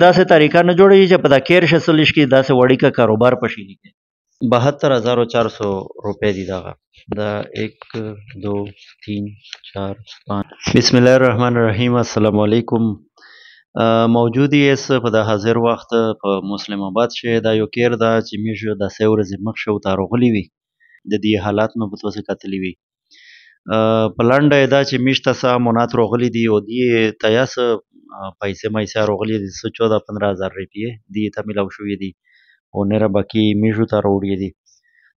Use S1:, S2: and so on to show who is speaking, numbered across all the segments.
S1: داسې طریقه نه جوړېږي چې په دا کیر شسلش کې داسې وړي کا کاروبار پشي لیکي 72400 روپے دی دغه دا 1 2 3 4 5 بسم الله الرحمن الرحیم السلام علیکم موجودی اس په د حاضر وخت په مسلم آباد شه دا یو کیر دا چې میشو د سیور زمخ شو تاروغلی وي د دې حالات مې په توسه کتلی وي په لنډه دا چې میشته سامونات روغلی دي او دی تیاس پیسې مې روغلی دي 14-15 هزار روپیه دی ته ملاو شوې دي او نره باقی میشو ته روړی دي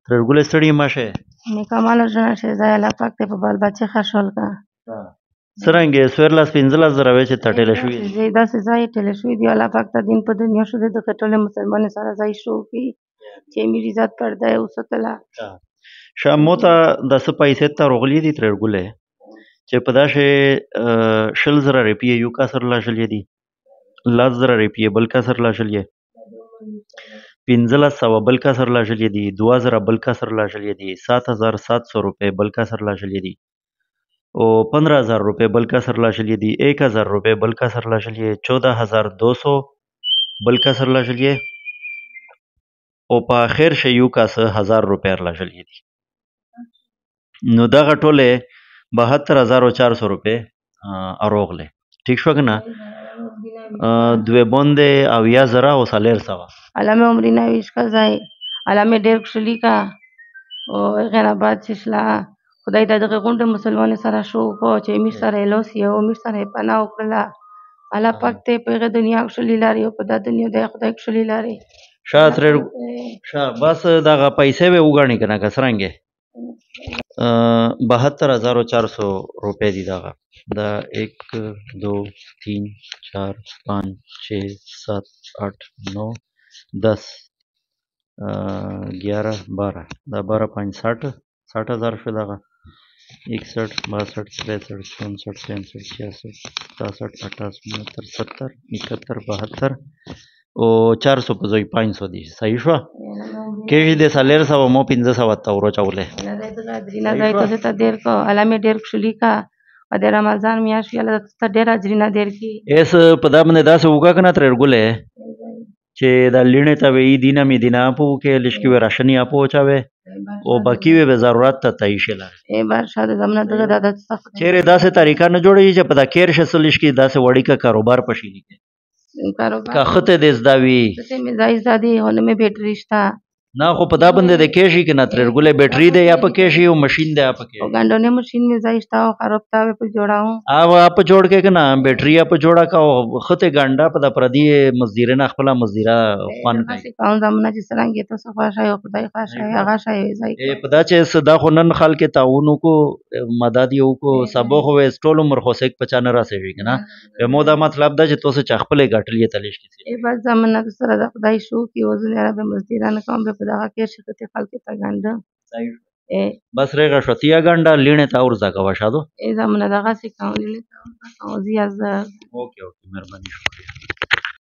S1: تر ګل ستړي ماشه
S2: نیکمال جنا شه زای الله پاک ته په بال بچي خشول کا
S1: سرنګ سویرلاس 15 زره وچ تټل شوې
S2: زی دا زای ټل شوې دی الله پاک ته دین په دنیا شو د کټول مسلمان سره زای شو کی چې میری ذات پرده اوسطلا
S1: شاموته د څه پیسې ته روغلی دي تر ګل چې په داشه شل زره روپیه یو کا سر لا شلې دي لاس زره روپیه بل کا سر لا شلې 1500 بل کا سر لا شلې دي 2000 بل کا سر لا شلې دي 7700 روپے بل کا سر لا شلې دي او 15000 روپے بل کا سر لا شلې دي 1000 روپے بل کا سر لا شلې 14200 بل کا سر لا شلې او په اخر شي یو کا 1000 روپے لا شلې دي نو دغه ټوله 72400 روپے اروغله ٹھیک شو کنه دوی بونده او یا زرا او سالر سوا
S2: علامه عمرینا ویش کا زای علامه ډیر کښلی کا او غیر آباد چشلا خدای دغه غونډه مسلمان سره شو کو چې امیر سره لوس یو امیر سره پناه وکړه الله پاک ته په دنیا کښلی لري او په دنیا د خدای کښلی لري
S1: شاتر شا بس دغه پیسې به وګڼي کنه کسرانګه 72400 روپے دی دغه دا 1 2 3 4 5 6 7 8 9 10 11 12 دا 12 5 60 60000 شو دغه 61 62 63 64 65 66 67 68 69 70 71 72 او 400 په ځای 500 دي صحیح شو کې دې سالر سو مو 1500 تورو چولې
S2: نه دای ته ته ډیر کو علامه ډیر کښلی کا ا د رمضان میاشت یاله ته ډیر اجرینه ډیر کی
S1: ایس په دا باندې داسې وګا کنه تر ګولې چې دا لینه ته وی دینه می دینه په کې لشکې و راشنی اپو چاوي او باقی به ضرورت ته تایشلا
S2: ای بار شاده زمنه دغه د
S1: چیرې داسې طریقه نه جوړی چې په دا کیر شسلش کې داسې وړي کا کاروبار پشي لیکي
S2: کاروبار
S1: کا خطه دې زداوی
S2: ته می زای زادي هونه می بیٹری شتا
S1: نه خو په دا باندې د کېشي کې نه تر ګولې بیټري دی یا په کېشي او ماشين دی په کې
S2: او ګاندونه ماشين می زای شتا او خرابتا په جوړاو
S1: او اپ جوړ کې کنه بیټري اپ جوړا کا او خطه ګانډا په د پردي مزدیره نه خپل مزدیره خوان کوي
S2: کوم زمونه چې څنګه ته صفه شای او خدای خاصه هغه شای زای
S1: په دا چې صدا خو نن خلک تعاونو کو مدد یو کو سبو خو استول عمر خو سیک 95 راسي کنه به مو دا مطلب دا چې توسه چخپلې غټلې تلش کې
S2: ای بس زمونه سره د خدای شو کې وزن را به مزدیرانه کوم به دغه کې شته خلک ته ګاند
S1: بس رېغه شتیا ګانډا لینه تا اور زګه وشادو
S2: ای زمونه دغه سي کوم لینه تا او زیاز
S1: اوکے مهرباني شکریہ